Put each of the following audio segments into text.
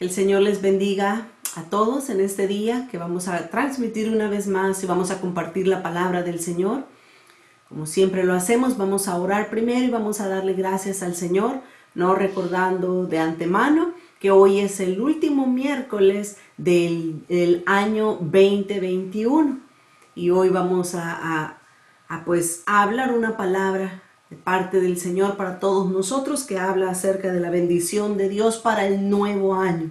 Que el Señor les bendiga a todos en este día que vamos a transmitir una vez más y vamos a compartir la palabra del Señor. Como siempre lo hacemos, vamos a orar primero y vamos a darle gracias al Señor, no recordando de antemano que hoy es el último miércoles del año 2021 y hoy vamos a hablar una palabra de parte del Señor para todos nosotros que habla acerca de la bendición de Dios para el nuevo año.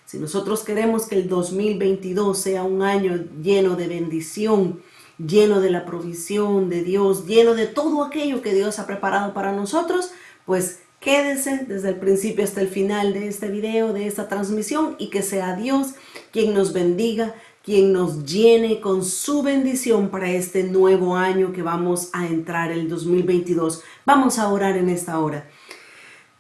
Si nosotros queremos que el 2022 sea un año lleno de bendición, lleno de la provisión de Dios, lleno de todo aquello que Dios ha preparado para nosotros, pues quédese desde el principio hasta el final de este video, de esta transmisión, y que sea Dios quien nos bendiga, quien nos llene con su bendición para este nuevo año que vamos a entrar, el 2022. Vamos a orar en esta hora.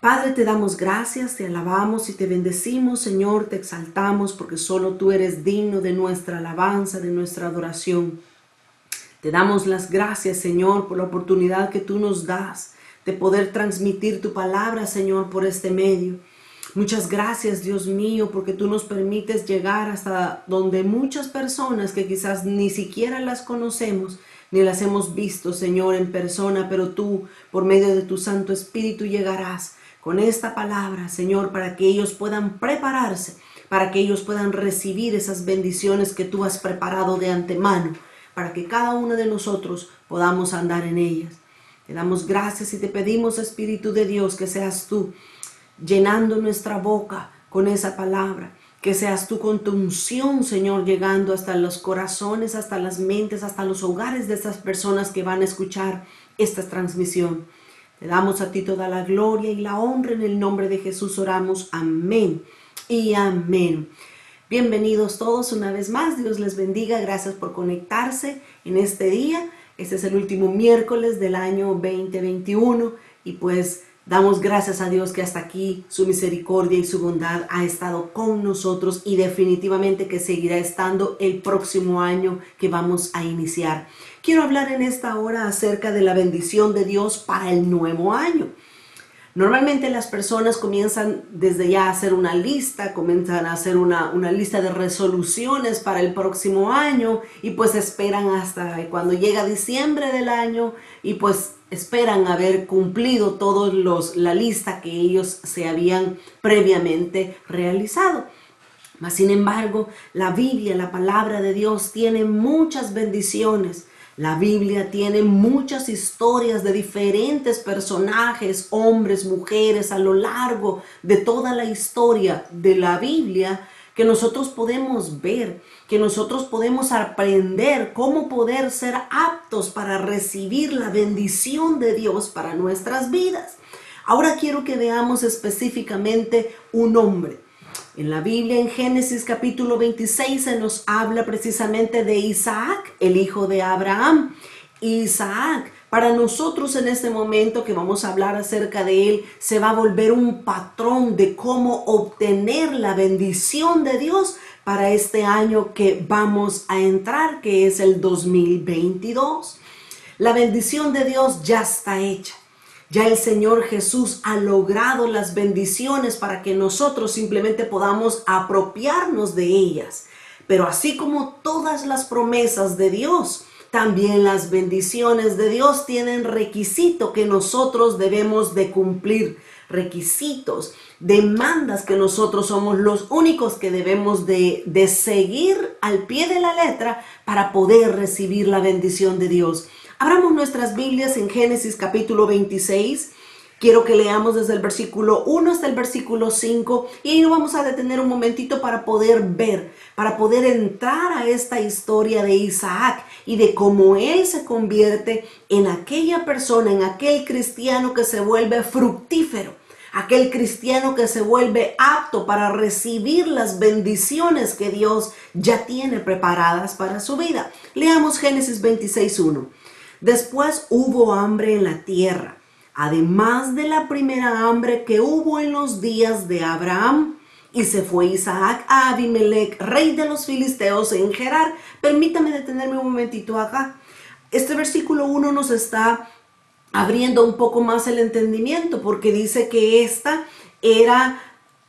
Padre, te damos gracias, te alabamos y te bendecimos, Señor, te exaltamos porque solo tú eres digno de nuestra alabanza, de nuestra adoración. Te damos las gracias, Señor, por la oportunidad que tú nos das de poder transmitir tu palabra, Señor, por este medio. Muchas gracias, Dios mío, porque tú nos permites llegar hasta donde muchas personas que quizás ni siquiera las conocemos, ni las hemos visto, Señor, en persona, pero tú, por medio de tu Santo Espíritu, llegarás con esta palabra, Señor, para que ellos puedan prepararse, para que ellos puedan recibir esas bendiciones que tú has preparado de antemano, para que cada uno de nosotros podamos andar en ellas. Te damos gracias y te pedimos, Espíritu de Dios, que seas tú llenando nuestra boca con esa palabra, que seas tú con tu unción, Señor, llegando hasta los corazones, hasta las mentes, hasta los hogares de estas personas que van a escuchar esta transmisión. Te damos a ti toda la gloria y la honra, en el nombre de Jesús oramos, amén y amén. Bienvenidos todos una vez más, Dios les bendiga, gracias por conectarse en este día. Este es el último miércoles del año 2021 y pues damos gracias a Dios que hasta aquí su misericordia y su bondad ha estado con nosotros y definitivamente que seguirá estando el próximo año que vamos a iniciar. Quiero hablar en esta hora acerca de la bendición de Dios para el nuevo año. Normalmente las personas comienzan desde ya a hacer una lista, comienzan a hacer una lista de resoluciones para el próximo año y pues esperan hasta cuando llega diciembre del año y pues esperan haber cumplido todos la lista que ellos se habían previamente realizado. Mas sin embargo, la Biblia, la palabra de Dios, tiene muchas bendiciones. La Biblia tiene muchas historias de diferentes personajes, hombres, mujeres, a lo largo de toda la historia de la Biblia que nosotros podemos ver, que nosotros podemos aprender cómo poder ser aptos para recibir la bendición de Dios para nuestras vidas. Ahora quiero que veamos específicamente un hombre. En la Biblia, en Génesis capítulo 26, se nos habla precisamente de Isaac, el hijo de Abraham. Isaac, para nosotros en este momento que vamos a hablar acerca de él, se va a volver un patrón de cómo obtener la bendición de Dios para este año que vamos a entrar, que es el 2022. La bendición de Dios ya está hecha. Ya el Señor Jesús ha logrado las bendiciones para que nosotros simplemente podamos apropiarnos de ellas. Pero así como todas las promesas de Dios, también las bendiciones de Dios tienen requisitos que nosotros debemos de cumplir. Requisitos, demandas que nosotros somos los únicos que debemos de seguir al pie de la letra para poder recibir la bendición de Dios. Abramos nuestras Biblias en Génesis capítulo 26. Quiero que leamos desde el versículo 1 hasta el versículo 5 y ahí nos vamos a detener un momentito para poder ver, para poder entrar a esta historia de Isaac y de cómo él se convierte en aquella persona, en aquel cristiano que se vuelve fructífero, aquel cristiano que se vuelve apto para recibir las bendiciones que Dios ya tiene preparadas para su vida. Leamos Génesis 26:1. Después hubo hambre en la tierra, además de la primera hambre que hubo en los días de Abraham. Y se fue Isaac a Abimelech, rey de los filisteos, en Gerar. Permítame detenerme un momentito acá. Este versículo 1 nos está abriendo un poco más el entendimiento, porque dice que esta era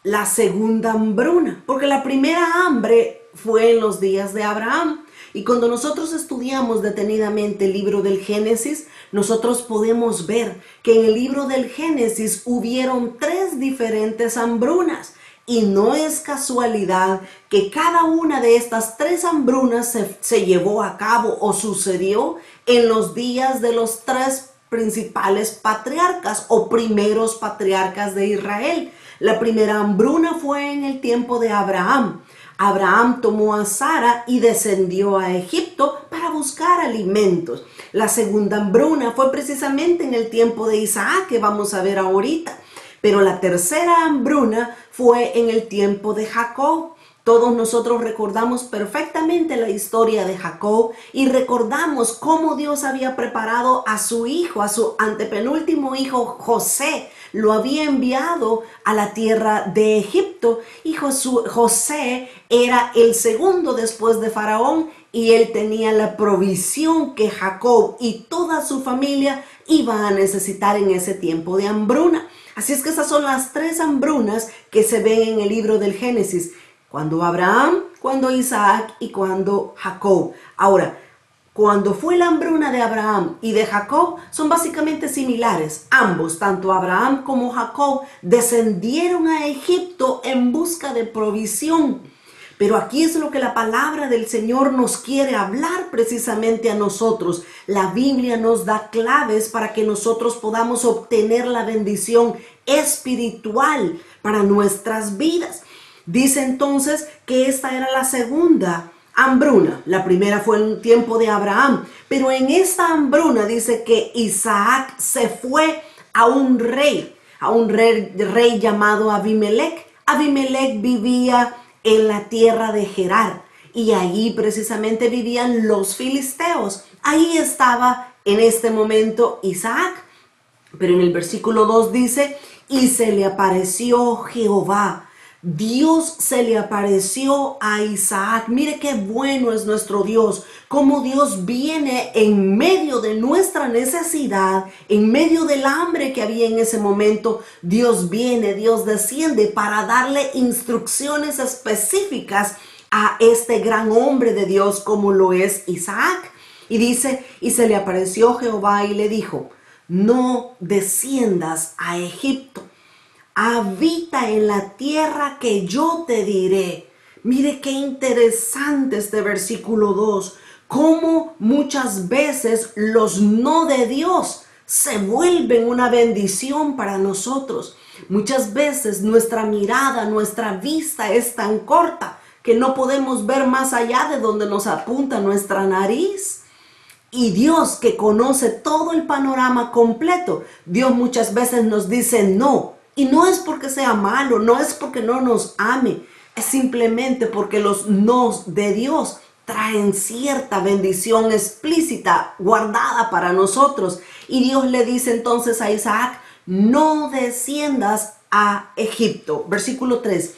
la segunda hambruna, porque la primera hambre fue en los días de Abraham. Y cuando nosotros estudiamos detenidamente el libro del Génesis, nosotros podemos ver que en el libro del Génesis hubieron 3 diferentes hambrunas. Y no es casualidad que cada una de estas 3 hambrunas se llevó a cabo o sucedió en los días de los 3 principales patriarcas o primeros patriarcas de Israel. La primera hambruna fue en el tiempo de Abraham. Abraham tomó a Sara y descendió a Egipto para buscar alimentos. La segunda hambruna fue precisamente en el tiempo de Isaac, que vamos a ver ahorita. Pero la tercera hambruna fue en el tiempo de Jacob. Todos nosotros recordamos perfectamente la historia de Jacob y recordamos cómo Dios había preparado a su hijo, a su antepenúltimo hijo José. Lo había enviado a la tierra de Egipto y José era el segundo después de Faraón y él tenía la provisión que Jacob y toda su familia iban a necesitar en ese tiempo de hambruna. Así es que esas son las 3 hambrunas que se ven en el libro del Génesis. Cuando Abraham, cuando Isaac y cuando Jacob. Ahora, cuando fue la hambruna de Abraham y de Jacob, son básicamente similares. Ambos, tanto Abraham como Jacob, descendieron a Egipto en busca de provisión. Pero aquí es lo que la palabra del Señor nos quiere hablar precisamente a nosotros. La Biblia nos da claves para que nosotros podamos obtener la bendición espiritual para nuestras vidas. Dice entonces que esta era la segunda hambruna. La primera fue en un tiempo de Abraham, pero en esta hambruna dice que Isaac se fue a un rey llamado Abimelech. Abimelech vivía en la tierra de Gerar y allí precisamente vivían los filisteos. Ahí estaba en este momento Isaac, pero en el versículo 2 dice, y se le apareció Jehová. Dios se le apareció a Isaac. Mire qué bueno es nuestro Dios, cómo Dios viene en medio de nuestra necesidad, en medio del hambre que había en ese momento. Dios viene, Dios desciende para darle instrucciones específicas a este gran hombre de Dios como lo es Isaac. Y dice, y se le apareció Jehová y le dijo, no desciendas a Egipto. Habita en la tierra que yo te diré. Mire qué interesante este versículo 2. Cómo muchas veces los no de Dios se vuelven una bendición para nosotros. Muchas veces nuestra mirada, nuestra vista es tan corta que no podemos ver más allá de donde nos apunta nuestra nariz. Y Dios, que conoce todo el panorama completo, Dios muchas veces nos dice no. Y no es porque sea malo, no es porque no nos ame, es simplemente porque los nos de Dios traen cierta bendición explícita, guardada para nosotros. Y Dios le dice entonces a Isaac, no desciendas a Egipto. Versículo 3,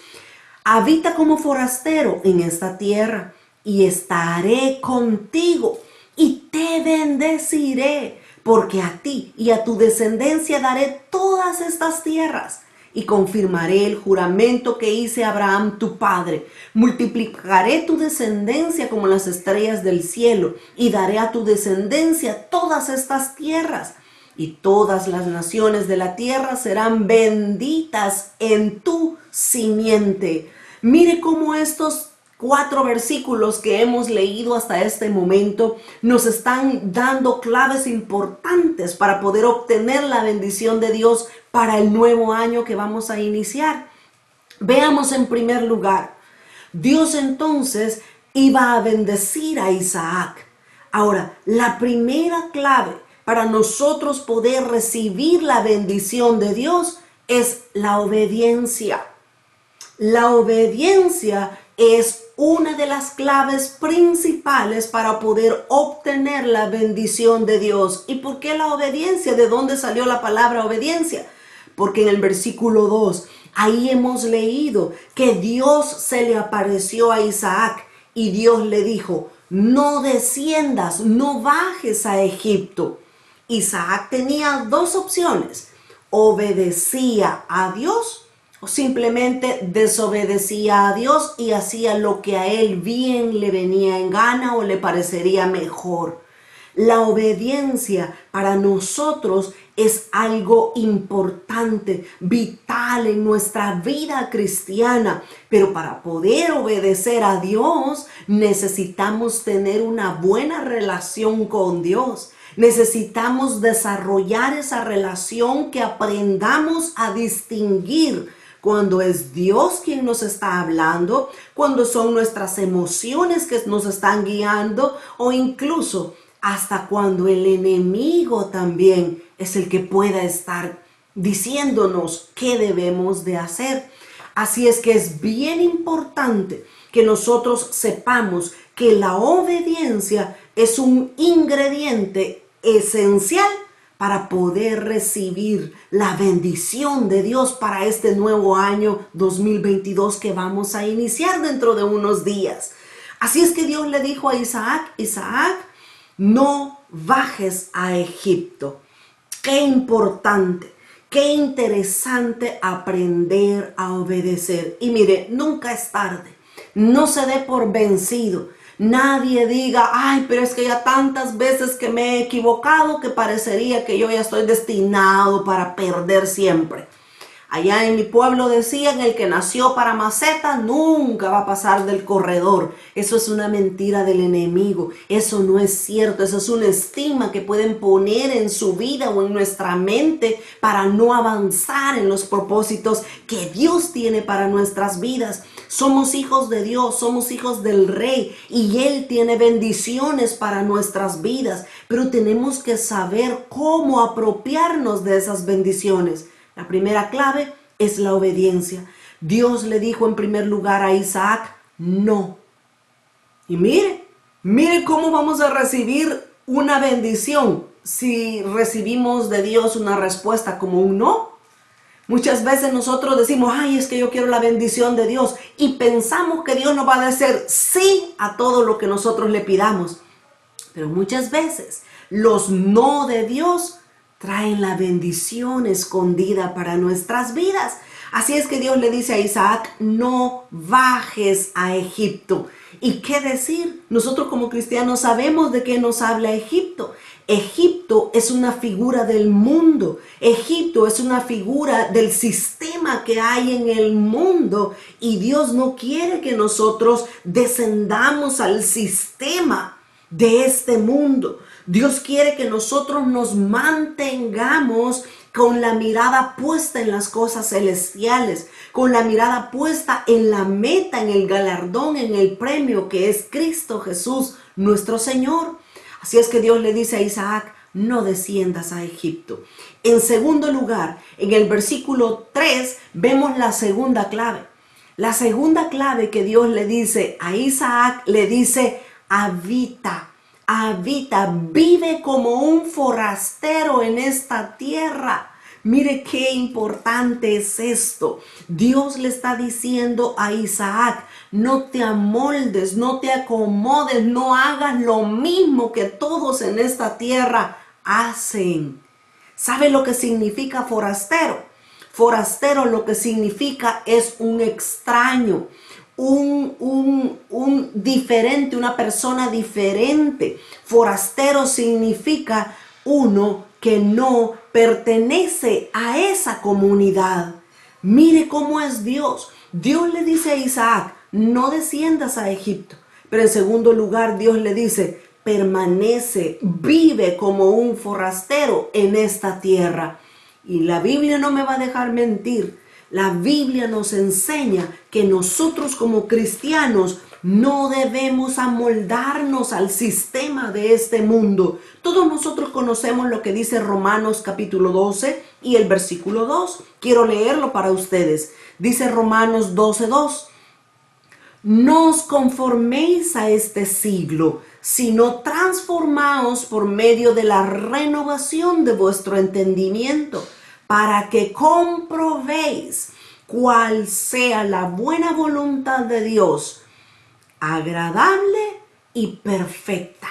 habita como forastero en esta tierra y estaré contigo y te bendeciré. Porque a ti y a tu descendencia daré todas estas tierras y confirmaré el juramento que hice a Abraham tu padre. Multiplicaré tu descendencia como las estrellas del cielo y daré a tu descendencia todas estas tierras. Y todas las naciones de la tierra serán benditas en tu simiente. Mire cómo estos 4 versículos que hemos leído hasta este momento nos están dando claves importantes para poder obtener la bendición de Dios para el nuevo año que vamos a iniciar. Veamos en primer lugar, Dios entonces iba a bendecir a Isaac. Ahora, la primera clave para nosotros poder recibir la bendición de Dios es la obediencia. La obediencia es una de las claves principales para poder obtener la bendición de Dios. ¿Y por qué la obediencia? ¿De dónde salió la palabra obediencia? Porque en el versículo 2, ahí hemos leído que Dios se le apareció a Isaac y Dios le dijo, no desciendas, no bajes a Egipto. Isaac tenía 2 opciones, obedecía a Dios o simplemente desobedecía a Dios y hacía lo que a él bien le venía en gana o le parecería mejor. La obediencia para nosotros es algo importante, vital en nuestra vida cristiana. Pero para poder obedecer a Dios, necesitamos tener una buena relación con Dios. Necesitamos desarrollar esa relación, que aprendamos a distinguir cuando es Dios quien nos está hablando, cuando son nuestras emociones que nos están guiando, o incluso hasta cuando el enemigo también es el que pueda estar diciéndonos qué debemos de hacer. Así es que es bien importante que nosotros sepamos que la obediencia es un ingrediente esencial para poder recibir la bendición de Dios para este nuevo año 2022 que vamos a iniciar dentro de unos días. Así es que Dios le dijo a Isaac: Isaac, no bajes a Egipto. Qué importante, qué interesante aprender a obedecer. Y mire, nunca es tarde. No se dé por vencido. Nadie diga: ay, pero es que ya tantas veces que me he equivocado que parecería que yo ya estoy destinado para perder siempre. Allá en mi pueblo decían: el que nació para maceta nunca va a pasar del corredor. Eso es una mentira del enemigo. Eso no es cierto. Eso es una estigma que pueden poner en su vida o en nuestra mente para no avanzar en los propósitos que Dios tiene para nuestras vidas. Somos hijos de Dios, somos hijos del Rey, y Él tiene bendiciones para nuestras vidas. Pero tenemos que saber cómo apropiarnos de esas bendiciones. La primera clave es la obediencia. Dios le dijo en primer lugar a Isaac: no. Y mire cómo vamos a recibir una bendición si recibimos de Dios una respuesta como un no. Muchas veces nosotros decimos: ay, es que yo quiero la bendición de Dios, y pensamos que Dios nos va a decir sí a todo lo que nosotros le pidamos. Pero muchas veces los no de Dios traen la bendición escondida para nuestras vidas. Así es que Dios le dice a Isaac: no bajes a Egipto. ¿Y qué decir? Nosotros como cristianos sabemos de qué nos habla Egipto. Egipto es una figura del mundo. Egipto es una figura del sistema que hay en el mundo. Y Dios no quiere que nosotros descendamos al sistema de este mundo. Dios quiere que nosotros nos mantengamos con la mirada puesta en las cosas celestiales, con la mirada puesta en la meta, en el galardón, en el premio que es Cristo Jesús, nuestro Señor. Así es que Dios le dice a Isaac: no desciendas a Egipto. En segundo lugar, en el versículo 3 vemos la segunda clave. La segunda clave que Dios le dice a Isaac, le dice: habita. Habita, vive como un forastero en esta tierra. Mire qué importante es esto. Dios le está diciendo a Isaac: no te amoldes, no te acomodes, no hagas lo mismo que todos en esta tierra hacen. ¿Sabe lo que significa forastero? Forastero lo que significa es un extraño. Un diferente, una persona diferente. Forastero significa uno que no pertenece a esa comunidad. Mire cómo es Dios. Dios le dice a Isaac: no desciendas a Egipto. Pero en segundo lugar, Dios le dice: permanece, vive como un forastero en esta tierra. Y la Biblia no me va a dejar mentir. La Biblia nos enseña que nosotros como cristianos no debemos amoldarnos al sistema de este mundo. Todos nosotros conocemos lo que dice Romanos capítulo 12 y el versículo 2. Quiero leerlo para ustedes. Dice Romanos 12:2. No os conforméis a este siglo, sino transformaos por medio de la renovación de vuestro entendimiento, para que comprobéis cuál sea la buena voluntad de Dios, agradable y perfecta.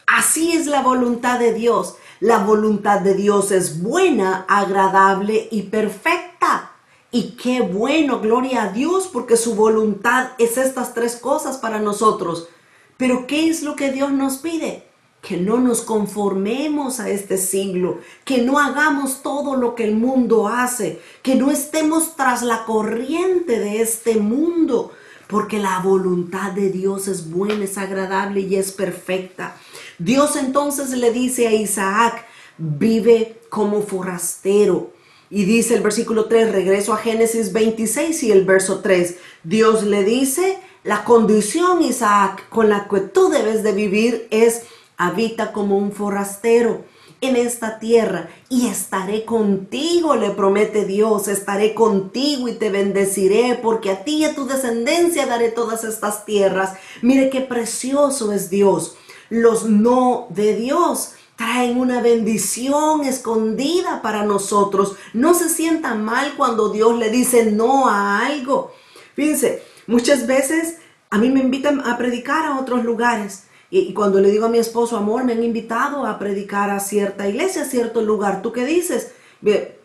Así es la voluntad de Dios. La voluntad de Dios es buena, agradable y perfecta. Y qué bueno, gloria a Dios, porque su voluntad es estas tres cosas para nosotros. Pero ¿qué es lo que Dios nos pide? Que no nos conformemos a este siglo, que no hagamos todo lo que el mundo hace, que no estemos tras la corriente de este mundo, porque la voluntad de Dios es buena, es agradable y es perfecta. Dios entonces le dice a Isaac, vive como forastero. Y dice el versículo 3, regreso a Génesis 26 y el verso 3, Dios le dice, la condición, Isaac, con la que tú debes de vivir es, habita como un forastero en esta tierra y estaré contigo, le promete Dios, estaré contigo y te bendeciré, porque a ti y a tu descendencia daré todas estas tierras. Mire qué precioso es Dios. Los no de Dios traen una bendición escondida para nosotros. No se sienta mal cuando Dios le dice no a algo. Fíjense, muchas veces a mí me invitan a predicar a otros lugares. Y cuando le digo a mi esposo, amor, me han invitado a predicar a cierta iglesia, a cierto lugar. ¿Tú qué dices?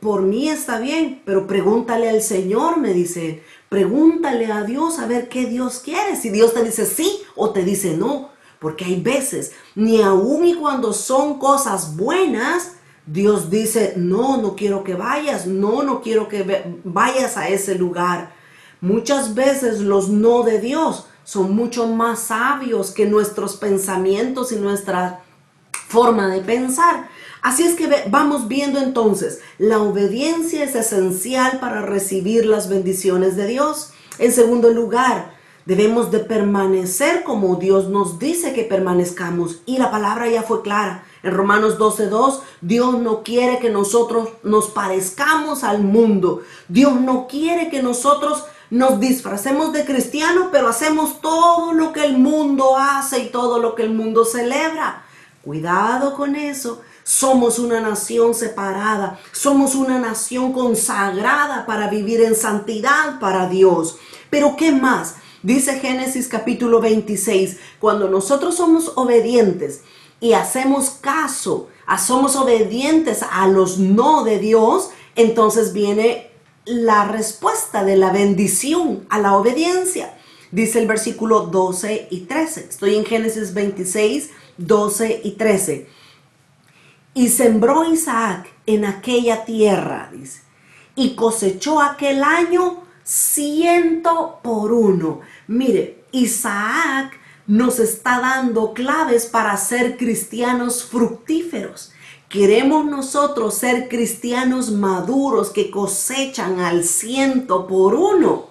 Por mí está bien, pero pregúntale al Señor, me dice. Pregúntale a Dios a ver qué Dios quiere. Si Dios te dice sí o te dice no. Porque hay veces, ni aun y cuando son cosas buenas, Dios dice, no, no quiero que vayas, no quiero que vayas a ese lugar. Muchas veces los no de Dios son mucho más sabios que nuestros pensamientos y nuestra forma de pensar. Así es que vamos viendo entonces, la obediencia es esencial para recibir las bendiciones de Dios. En segundo lugar, debemos de permanecer como Dios nos dice que permanezcamos. Y la palabra ya fue clara. En Romanos 12:2, Dios no quiere que nosotros nos parezcamos al mundo. Dios no quiere que nosotros nos disfracemos de cristianos, pero hacemos todo lo que el mundo hace y todo lo que el mundo celebra. Cuidado con eso. Somos una nación separada. Somos una nación consagrada para vivir en santidad para Dios. Pero ¿qué más? Dice Génesis capítulo 26, cuando nosotros somos obedientes y hacemos caso, somos obedientes a los no de Dios, entonces viene la respuesta de la bendición a la obediencia. Dice el versículo 12 y 13. Estoy en Génesis 26, 12 y 13. Y sembró Isaac en aquella tierra, dice, y cosechó aquel año 100 por 1. Mire, Isaac nos está dando claves para ser cristianos fructíferos. Queremos nosotros ser cristianos maduros que cosechan al 100 por 1.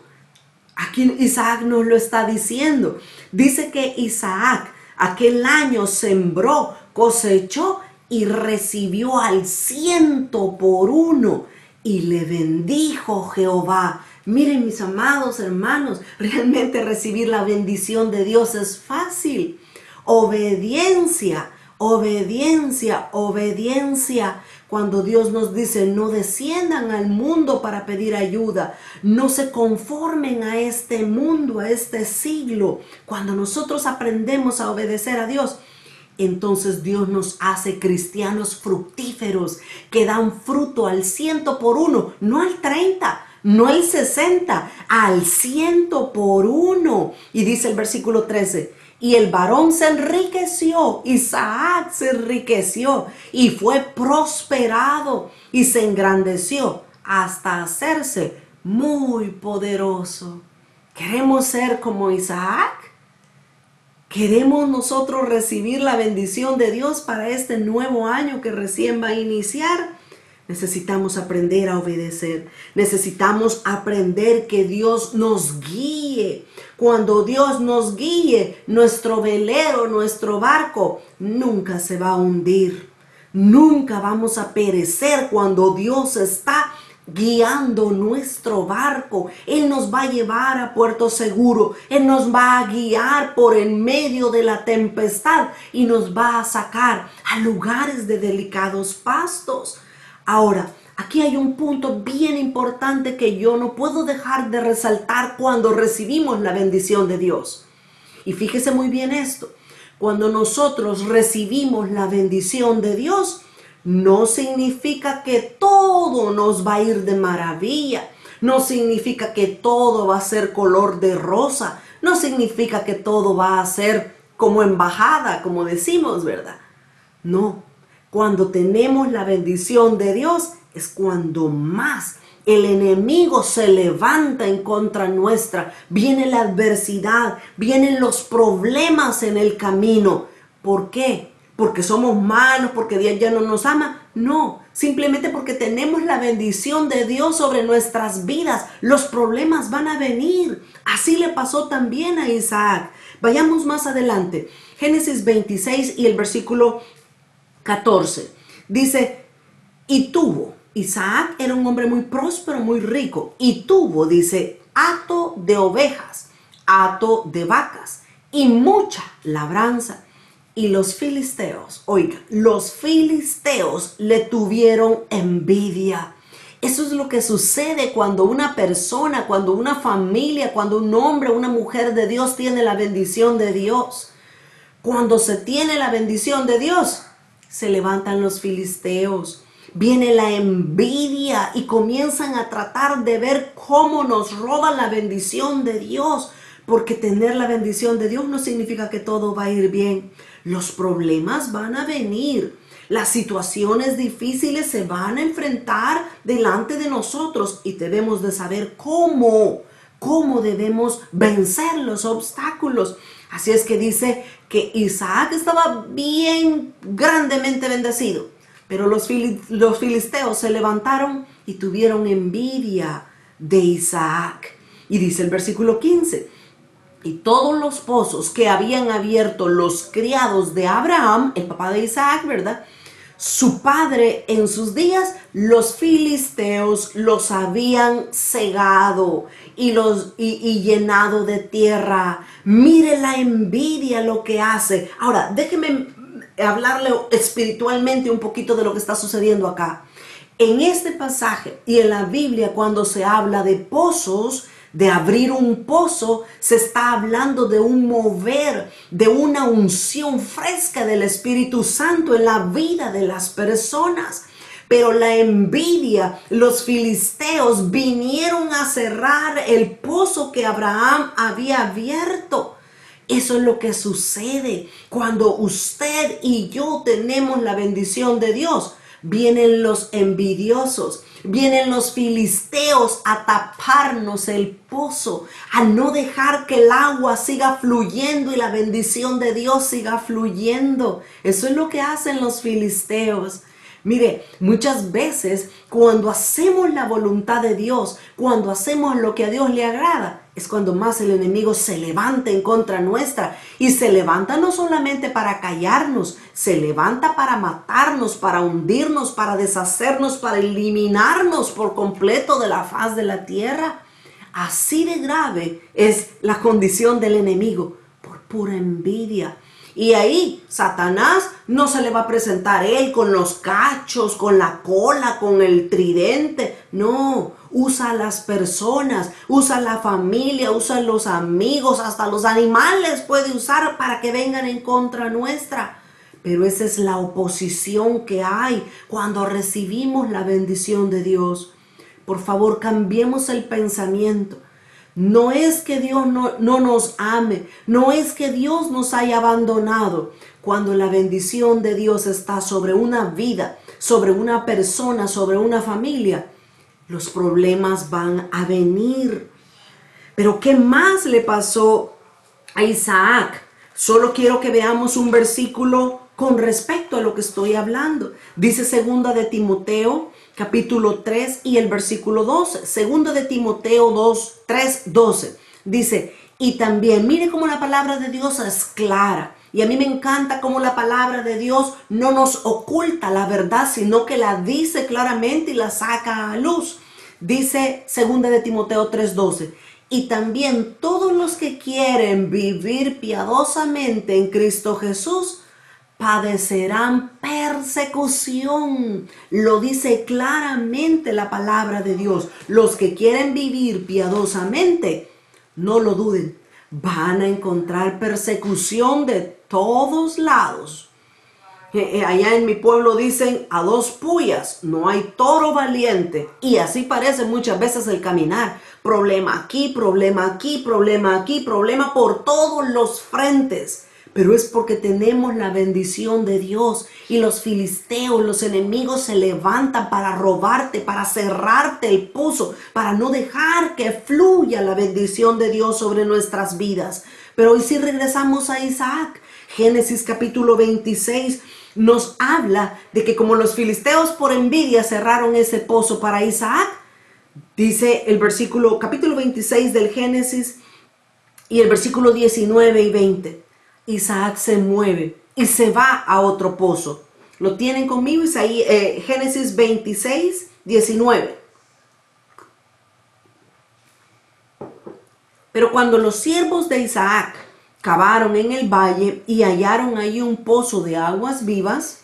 Aquí Isaac nos lo está diciendo. Dice que Isaac aquel año sembró, cosechó y recibió al 100 por 1. Y le bendijo Jehová. Miren, mis amados hermanos, realmente recibir la bendición de Dios es fácil. Obediencia, obediencia, obediencia. Cuando Dios nos dice, no desciendan al mundo para pedir ayuda, no se conformen a este mundo, a este siglo. Cuando nosotros aprendemos a obedecer a Dios, entonces Dios nos hace cristianos fructíferos que dan fruto al 100 por 1, no al 30, no al 60, al 100 por 1. Y dice el versículo 13, y el varón se enriqueció, Isaac se enriqueció y fue prosperado y se engrandeció hasta hacerse muy poderoso. ¿Queremos ser como Isaac? ¿Queremos nosotros recibir la bendición de Dios para este nuevo año que recién va a iniciar? Necesitamos aprender a obedecer. Necesitamos aprender que Dios nos guíe. Cuando Dios nos guíe, nuestro velero, nuestro barco, nunca se va a hundir. Nunca vamos a perecer cuando Dios está guiando nuestro barco. Él nos va a llevar a puerto seguro. Él nos va a guiar por en medio de la tempestad y nos va a sacar a lugares de delicados pastos. Ahora, aquí hay un punto bien importante que yo no puedo dejar de resaltar cuando recibimos la bendición de Dios. Y fíjese muy bien esto. Cuando nosotros recibimos la bendición de Dios, no significa que todo nos va a ir de maravilla. No significa que todo va a ser color de rosa. No significa que todo va a ser como embajada, como decimos, ¿verdad? No. Cuando tenemos la bendición de Dios es cuando más el enemigo se levanta en contra nuestra. Viene la adversidad, vienen los problemas en el camino. ¿Por qué? ¿Porque somos malos? ¿Porque Dios ya no nos ama? No, simplemente porque tenemos la bendición de Dios sobre nuestras vidas. Los problemas van a venir. Así le pasó también a Isaac. Vayamos más adelante. Génesis 26 y el versículo 14. Dice, y tuvo, Isaac era un hombre muy próspero, muy rico, y tuvo, dice, hato de ovejas, hato de vacas y mucha labranza. Y los filisteos, oigan, los filisteos le tuvieron envidia. Eso es lo que sucede cuando una persona, cuando una familia, cuando un hombre, una mujer de Dios tiene la bendición de Dios. Cuando se tiene la bendición de Dios, se levantan los filisteos. Viene la envidia y comienzan a tratar de ver cómo nos roban la bendición de Dios. Porque tener la bendición de Dios no significa que todo va a ir bien. Los problemas van a venir. Las situaciones difíciles se van a enfrentar delante de nosotros y debemos de saber cómo debemos vencer los obstáculos. Así es que dice que Isaac estaba bien grandemente bendecido, pero los filisteos se levantaron y tuvieron envidia de Isaac. Y dice el versículo 15, y todos los pozos que habían abierto los criados de Abraham, el papá de Isaac, ¿verdad?, su padre en sus días, los filisteos los habían cegado y llenado de tierra. Mire la envidia lo que hace. Ahora, déjeme hablarle espiritualmente un poquito de lo que está sucediendo acá. En este pasaje y en la Biblia, cuando se habla de pozos, de abrir un pozo, se está hablando de un mover, de una unción fresca del Espíritu Santo en la vida de las personas. Pero la envidia, los filisteos vinieron a cerrar el pozo que Abraham había abierto. Eso es lo que sucede cuando usted y yo tenemos la bendición de Dios. Vienen los envidiosos, vienen los filisteos a taparnos el pozo, a no dejar que el agua siga fluyendo y la bendición de Dios siga fluyendo. Eso es lo que hacen los filisteos. Mire, muchas veces cuando hacemos la voluntad de Dios, cuando hacemos lo que a Dios le agrada, es cuando más el enemigo se levanta en contra nuestra. Y se levanta no solamente para callarnos, se levanta para matarnos, para hundirnos, para deshacernos, para eliminarnos por completo de la faz de la tierra. Así de grave es la condición del enemigo, por pura envidia. Y ahí Satanás no se le va a presentar él con los cachos, con la cola, con el tridente. No, usa a las personas, usa a la familia, usa a los amigos, hasta los animales puede usar para que vengan en contra nuestra. Pero esa es la oposición que hay cuando recibimos la bendición de Dios. Por favor, cambiemos el pensamiento. No es que Dios no nos ame, no es que Dios nos haya abandonado. Cuando la bendición de Dios está sobre una vida, sobre una persona, sobre una familia, los problemas van a venir. Pero ¿qué más le pasó a Isaac? Solo quiero que veamos un versículo con respecto a lo que estoy hablando. Dice 2 de Timoteo, capítulo 3 y el versículo 12. 2 de Timoteo 3:12. Dice, y también, mire cómo la palabra de Dios es clara. Y a mí me encanta cómo la palabra de Dios no nos oculta la verdad, sino que la dice claramente y la saca a luz. Dice 2 de Timoteo 3:12. Y también todos los que quieren vivir piadosamente en Cristo Jesús padecerán persecución. Lo dice claramente la palabra de Dios. Los que quieren vivir piadosamente, no lo duden, van a encontrar persecución de todos lados. Allá en mi pueblo dicen, a dos puyas no hay toro valiente. Y así parece muchas veces el caminar. Problema aquí, problema aquí, problema aquí, problema por todos los frentes. Pero es porque tenemos la bendición de Dios. Y los filisteos, los enemigos se levantan para robarte, para cerrarte el pozo, para no dejar que fluya la bendición de Dios sobre nuestras vidas. Pero hoy sí regresamos a Isaac. Génesis capítulo 26 nos habla de que como los filisteos por envidia cerraron ese pozo para Isaac, dice el capítulo 26 del Génesis y el versículo 19 y 20. Isaac se mueve y se va a otro pozo. ¿Lo tienen conmigo? Génesis 26, 19. Pero cuando los siervos de Isaac cavaron en el valle y hallaron ahí un pozo de aguas vivas,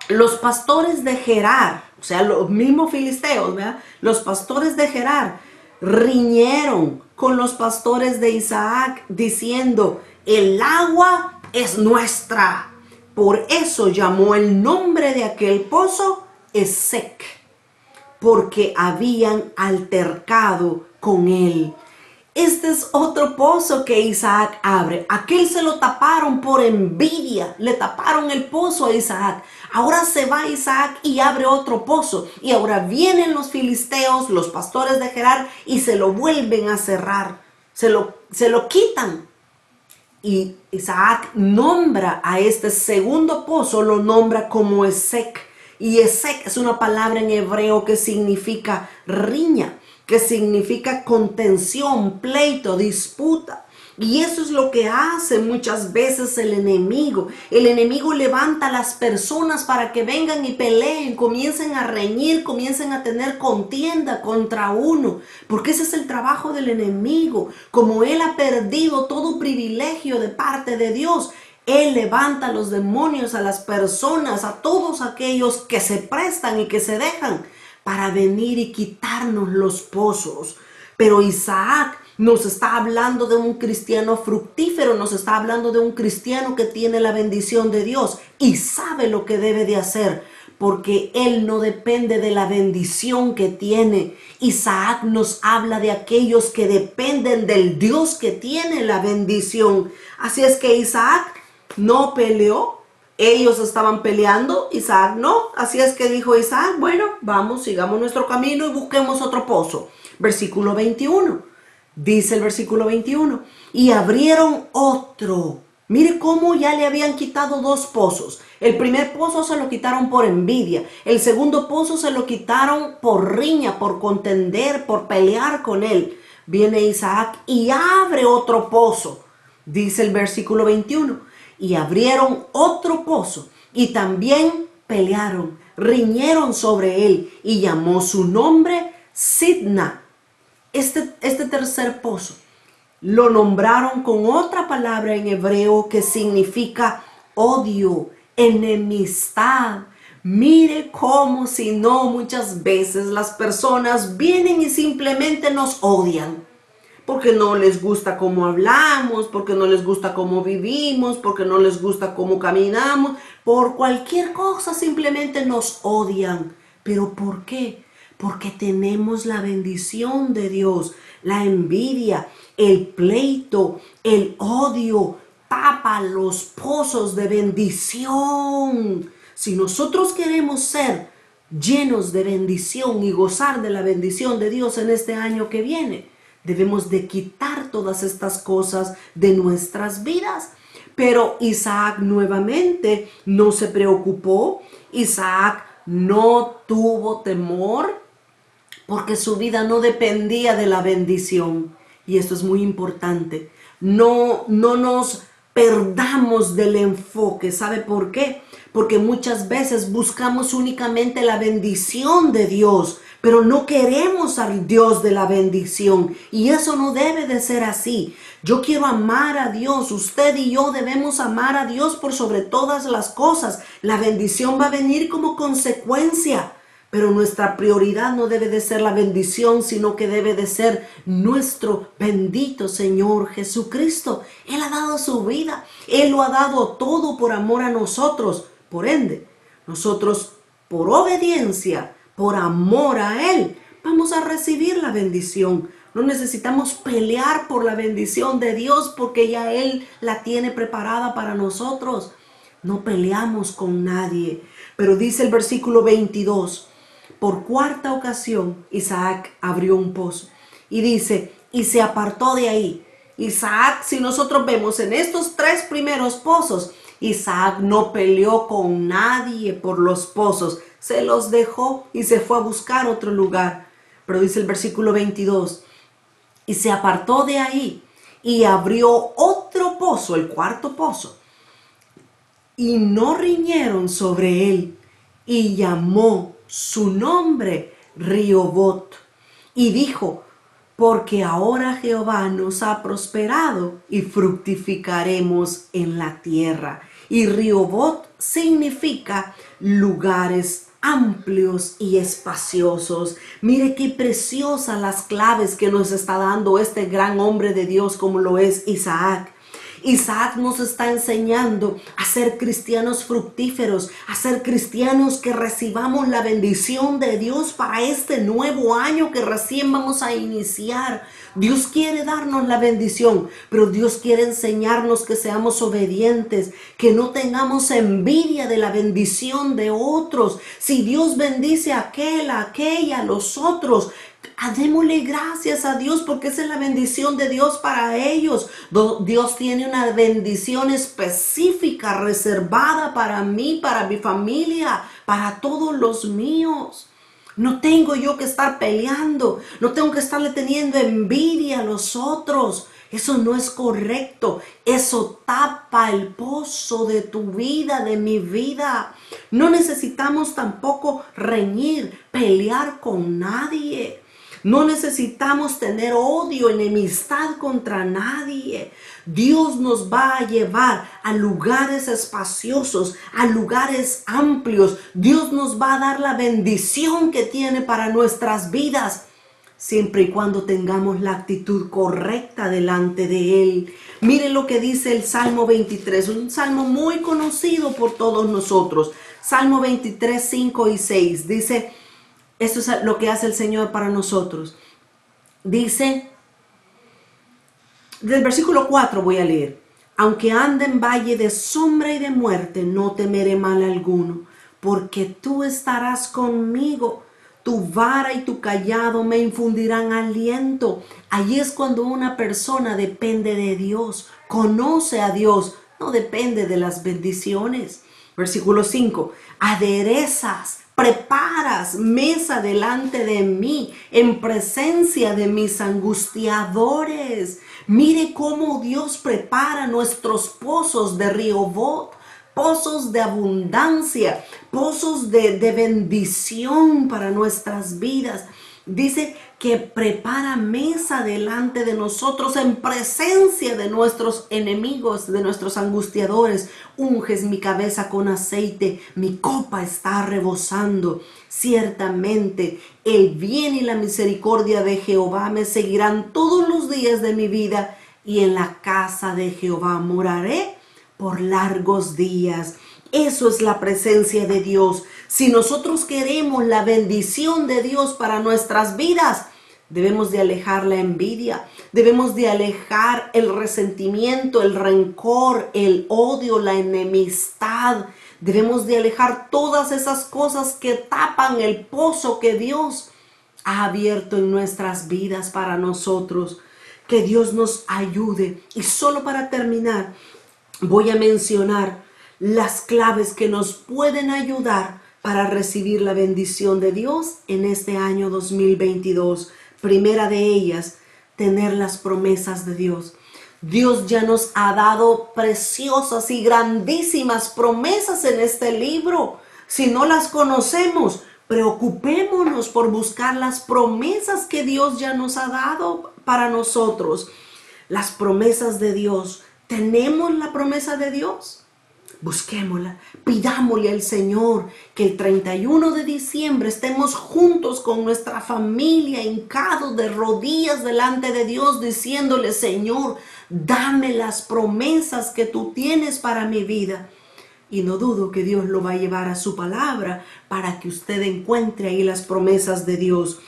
los pastores de Gerar, o sea, los mismos filisteos, ¿verdad? Los pastores de Gerar riñeron con los pastores de Isaac diciendo, el agua es nuestra. Por eso llamó el nombre de aquel pozo Esek, porque habían altercado con él. Este es otro pozo que Isaac abre. Aquel se lo taparon por envidia. Le taparon el pozo a Isaac. Ahora se va Isaac y abre otro pozo. Y ahora vienen los filisteos, los pastores de Gerar, y se lo vuelven a cerrar. Se lo quitan. Y Isaac nombra a este segundo pozo, lo nombra como Esek. Y Esek es una palabra en hebreo que significa riña, que significa contención, pleito, disputa. Y eso es lo que hace muchas veces el enemigo. El enemigo levanta a las personas para que vengan y peleen, comiencen a reñir, comiencen a tener contienda contra uno. Porque ese es el trabajo del enemigo. Como él ha perdido todo privilegio de parte de Dios, él levanta a los demonios, a las personas, a todos aquellos que se prestan y que se dejan para venir y quitarnos los pozos. Pero Isaac nos está hablando de un cristiano fructífero, nos está hablando de un cristiano que tiene la bendición de Dios y sabe lo que debe de hacer, porque él no depende de la bendición que tiene. Isaac nos habla de aquellos que dependen del Dios que tiene la bendición. Así es que Isaac no peleó. Ellos estaban peleando, Isaac no. Así es que dijo Isaac, bueno, vamos, sigamos nuestro camino y busquemos otro pozo. Versículo 21. Dice el versículo 21. Y abrieron otro. Mire cómo ya le habían quitado dos pozos. El primer pozo se lo quitaron por envidia. El segundo pozo se lo quitaron por riña, por contender, por pelear con él. Viene Isaac y abre otro pozo. Dice el versículo 21. Y abrieron otro pozo y también pelearon, riñeron sobre él y llamó su nombre Sidna. Este tercer pozo lo nombraron con otra palabra en hebreo que significa odio, enemistad. Mire cómo si no muchas veces las personas vienen y simplemente nos odian. Porque no les gusta cómo hablamos, porque no les gusta cómo vivimos, porque no les gusta cómo caminamos. Por cualquier cosa simplemente nos odian. ¿Pero por qué? Porque tenemos la bendición de Dios. La envidia, el pleito, el odio tapa los pozos de bendición. Si nosotros queremos ser llenos de bendición y gozar de la bendición de Dios en este año que viene, debemos de quitar todas estas cosas de nuestras vidas. Pero Isaac nuevamente no se preocupó. Isaac no tuvo temor porque su vida no dependía de la bendición. Y esto es muy importante. No nos perdamos del enfoque. ¿Sabe por qué? Porque muchas veces buscamos únicamente la bendición de Dios, pero no queremos al Dios de la bendición. Y eso no debe de ser así. Yo quiero amar a Dios. Usted y yo debemos amar a Dios por sobre todas las cosas. La bendición va a venir como consecuencia. Pero nuestra prioridad no debe de ser la bendición, sino que debe de ser nuestro bendito Señor Jesucristo. Él ha dado su vida. Él lo ha dado todo por amor a nosotros. Por ende, nosotros por obediencia, por amor a Él, vamos a recibir la bendición. No necesitamos pelear por la bendición de Dios porque ya Él la tiene preparada para nosotros. No peleamos con nadie. Pero dice el versículo 22, por cuarta ocasión Isaac abrió un pozo. Y dice, y se apartó de ahí. Isaac, si nosotros vemos en estos 3 primeros pozos, Isaac no peleó con nadie por los pozos. Se los dejó y se fue a buscar otro lugar. Pero dice el versículo 22, y se apartó de ahí y abrió otro pozo, el cuarto pozo. Y no riñeron sobre él, y llamó su nombre Rehobot. Y dijo, porque ahora Jehová nos ha prosperado y fructificaremos en la tierra. Y Rehobot significa lugares amplios y espaciosos. Mire qué preciosas las claves que nos está dando este gran hombre de Dios como lo es Isaac. Isaac nos está enseñando a ser cristianos fructíferos, a ser cristianos que recibamos la bendición de Dios para este nuevo año que recién vamos a iniciar. Dios quiere darnos la bendición, pero Dios quiere enseñarnos que seamos obedientes, que no tengamos envidia de la bendición de otros. Si Dios bendice a aquel, a aquella, a los otros, démosle gracias a Dios porque esa es la bendición de Dios para ellos. Dios tiene una bendición específica reservada para mí, para mi familia, para todos los míos. No tengo yo que estar peleando, no tengo que estarle teniendo envidia a los otros. Eso no es correcto. Eso tapa el pozo de tu vida, de mi vida. No necesitamos tampoco reñir, pelear con nadie. No necesitamos tener odio, enemistad contra nadie. Dios nos va a llevar a lugares espaciosos, a lugares amplios. Dios nos va a dar la bendición que tiene para nuestras vidas, siempre y cuando tengamos la actitud correcta delante de Él. Mire lo que dice el Salmo 23, un salmo muy conocido por todos nosotros. Salmo 23, 5 y 6 dice... Esto es lo que hace el Señor para nosotros. Dice, del versículo 4 voy a leer. Aunque ande en valle de sombra y de muerte, no temeré mal alguno, porque tú estarás conmigo. Tu vara y tu cayado me infundirán aliento. Allí es cuando una persona depende de Dios, conoce a Dios, no depende de las bendiciones. Versículo 5, preparas mesa delante de mí en presencia de mis angustiadores. Mire cómo Dios prepara nuestros pozos de Rehobot, pozos de abundancia, pozos de bendición para nuestras vidas. Dice que prepara mesa delante de nosotros en presencia de nuestros enemigos, de nuestros angustiadores. Unges mi cabeza con aceite, mi copa está rebosando. Ciertamente el bien y la misericordia de Jehová me seguirán todos los días de mi vida, y en la casa de Jehová moraré por largos días. Eso es la presencia de Dios. Si nosotros queremos la bendición de Dios para nuestras vidas, debemos de alejar la envidia, debemos de alejar el resentimiento, el rencor, el odio, la enemistad. Debemos de alejar todas esas cosas que tapan el pozo que Dios ha abierto en nuestras vidas para nosotros. Que Dios nos ayude. Y solo para terminar, voy a mencionar las claves que nos pueden ayudar para recibir la bendición de Dios en este año 2022. Primera de ellas, tener las promesas de Dios. Dios ya nos ha dado preciosas y grandísimas promesas en este libro. Si no las conocemos, preocupémonos por buscar las promesas que Dios ya nos ha dado para nosotros. Las promesas de Dios. ¿Tenemos la promesa de Dios? Busquémosla, pidámosle al Señor que el 31 de diciembre estemos juntos con nuestra familia, hincados de rodillas delante de Dios, diciéndole: Señor, dame las promesas que tú tienes para mi vida. Y no dudo que Dios lo va a llevar a su palabra para que usted encuentre ahí las promesas de Dios.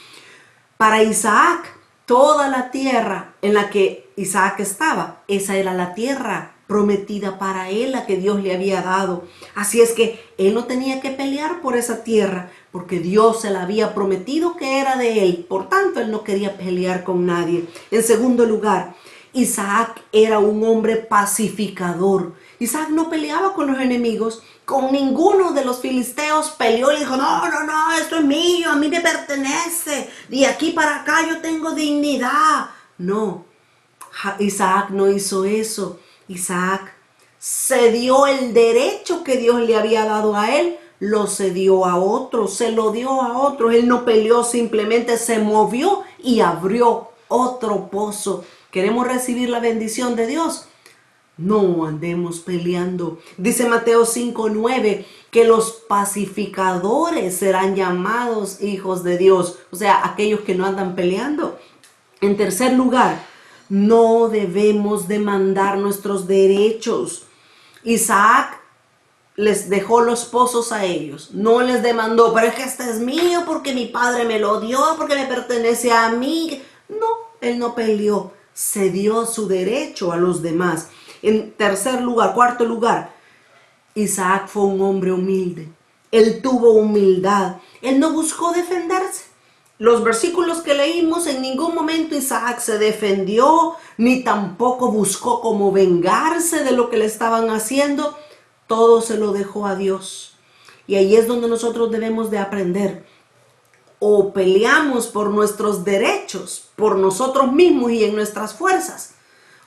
Para Isaac, toda la tierra en la que Isaac estaba, esa era la tierra prometida para él, la que Dios le había dado. Así es que él no tenía que pelear por esa tierra, porque Dios se la había prometido que era de él. Por tanto, él no quería pelear con nadie. En segundo lugar, Isaac era un hombre pacificador. Isaac no peleaba con los enemigos, con ninguno de los filisteos peleó y dijo, no, no, no, esto es mío, a mí me pertenece, de aquí para acá yo tengo dignidad. No, Isaac no hizo eso. Isaac cedió el derecho que Dios le había dado a él, lo cedió a otros, se lo dio a otros. Él no peleó, simplemente se movió y abrió otro pozo. ¿Queremos recibir la bendición de Dios? No andemos peleando. Dice Mateo 5:9 que los pacificadores serán llamados hijos de Dios. O sea, aquellos que no andan peleando. En tercer lugar, no debemos demandar nuestros derechos. Isaac les dejó los pozos a ellos. No les demandó, pero es que este es mío porque mi padre me lo dio, porque me pertenece a mí. No, él no peleó. Cedió su derecho a los demás. En cuarto lugar, Isaac fue un hombre humilde. Él tuvo humildad. Él no buscó defenderse. Los versículos que leímos, en ningún momento Isaac se defendió, ni tampoco buscó como vengarse de lo que le estaban haciendo. Todo se lo dejó a Dios. Y ahí es donde nosotros debemos de aprender. O peleamos por nuestros derechos, por nosotros mismos y en nuestras fuerzas,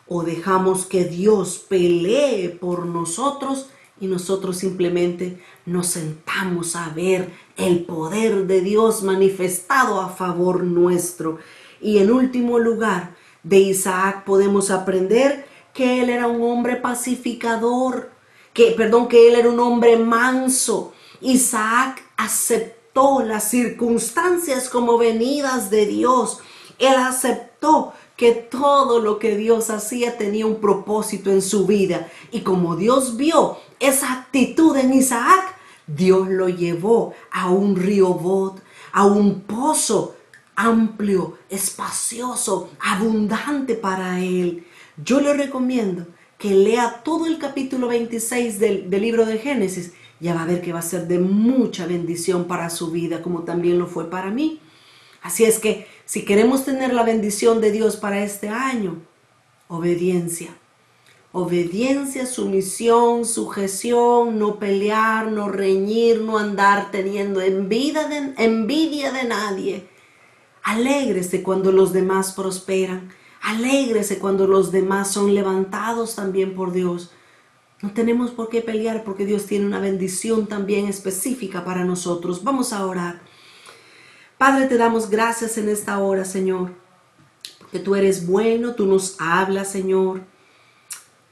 o dejamos que Dios pelee por nosotros y nosotros simplemente nos sentamos a ver el poder de Dios manifestado a favor nuestro. Y en último lugar, de Isaac podemos aprender que él era un hombre pacificador, que él era un hombre manso. Isaac aceptó las circunstancias como venidas de Dios. Él aceptó que todo lo que Dios hacía tenía un propósito en su vida. Y como Dios vio esa actitud en Isaac, Dios lo llevó a un Rehobot, a un pozo amplio, espacioso, abundante para él. Yo le recomiendo que lea todo el capítulo 26 del libro de Génesis. Ya va a ver que va a ser de mucha bendición para su vida, como también lo fue para mí. Así es que si queremos tener la bendición de Dios para este año, obediencia. Obediencia, sumisión, sujeción, no pelear, no reñir, no andar teniendo envidia de nadie. Alégrese cuando los demás prosperan. Alégrese cuando los demás son levantados también por Dios. No tenemos por qué pelear porque Dios tiene una bendición también específica para nosotros. Vamos a orar. Padre, te damos gracias en esta hora, Señor, porque tú eres bueno, tú nos hablas, Señor.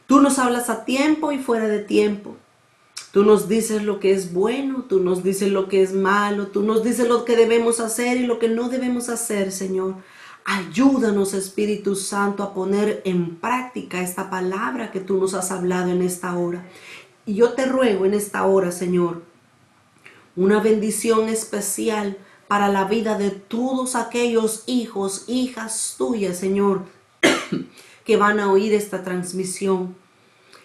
Tú nos hablas a tiempo y fuera de tiempo. Tú nos dices lo que es bueno, tú nos dices lo que es malo, tú nos dices lo que debemos hacer y lo que no debemos hacer, Señor. Ayúdanos, Espíritu Santo, a poner en práctica esta palabra que tú nos has hablado en esta hora. Y yo te ruego en esta hora, Señor, una bendición especial para la vida de todos aquellos hijos, hijas tuyas, Señor, que van a oír esta transmisión.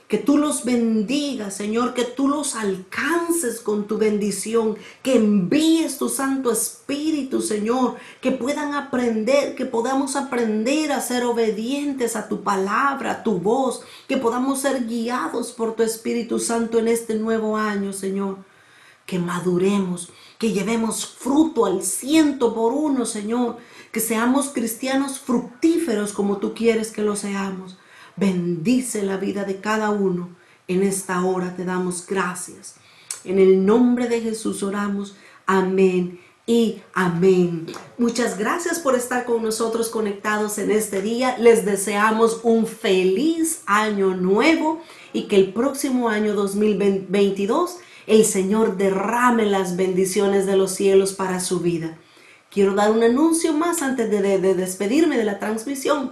Que tú los bendigas, Señor, que tú los alcances con tu bendición, que envíes tu Santo Espíritu, Señor, que puedan aprender, que podamos aprender a ser obedientes a tu palabra, a tu voz, que podamos ser guiados por tu Espíritu Santo en este nuevo año, Señor. Que maduremos, que llevemos fruto al 100%, Señor, que seamos cristianos fructíferos como tú quieres que lo seamos. Bendice la vida de cada uno. En esta hora te damos gracias. En el nombre de Jesús oramos. Amén y amén. Muchas gracias por estar con nosotros conectados en este día. Les deseamos un feliz año nuevo y que el próximo año 2022 el Señor derrame las bendiciones de los cielos para su vida. Quiero dar un anuncio más antes de despedirme de la transmisión.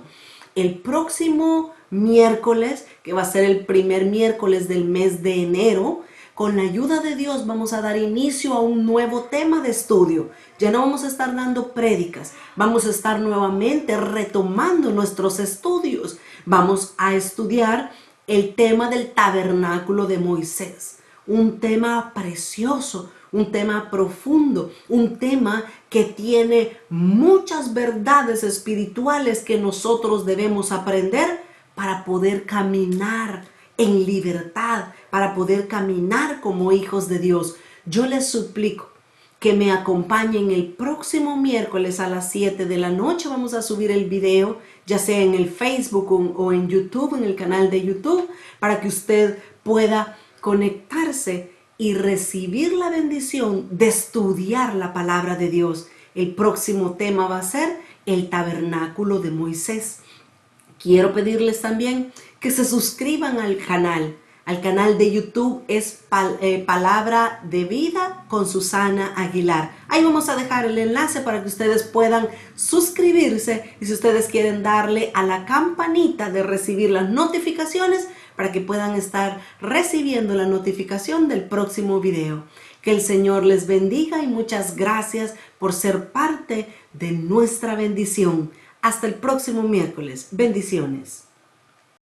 El próximo miércoles, que va a ser el primer miércoles del mes de enero, con la ayuda de Dios vamos a dar inicio a un nuevo tema de estudio. Ya no vamos a estar dando prédicas, vamos a estar nuevamente retomando nuestros estudios. Vamos a estudiar el tema del tabernáculo de Moisés, un tema precioso, un tema profundo, un tema que tiene muchas verdades espirituales que nosotros debemos aprender para poder caminar en libertad, para poder caminar como hijos de Dios. Yo les suplico que me acompañen el próximo miércoles a las 7 de la noche. Vamos a subir el video, ya sea en el Facebook o en YouTube, en el canal de YouTube, para que usted pueda conectarse y recibir la bendición de estudiar la palabra de Dios. El próximo tema va a ser el tabernáculo de Moisés. Quiero pedirles también que se suscriban al canal. Al canal de YouTube es Palabra de Vida con Susana Aguilar. Ahí vamos a dejar el enlace para que ustedes puedan suscribirse y si ustedes quieren darle a la campanita de recibir las notificaciones para que puedan estar recibiendo la notificación del próximo video. Que el Señor les bendiga y muchas gracias por ser parte de nuestra bendición. Hasta el próximo miércoles. Bendiciones.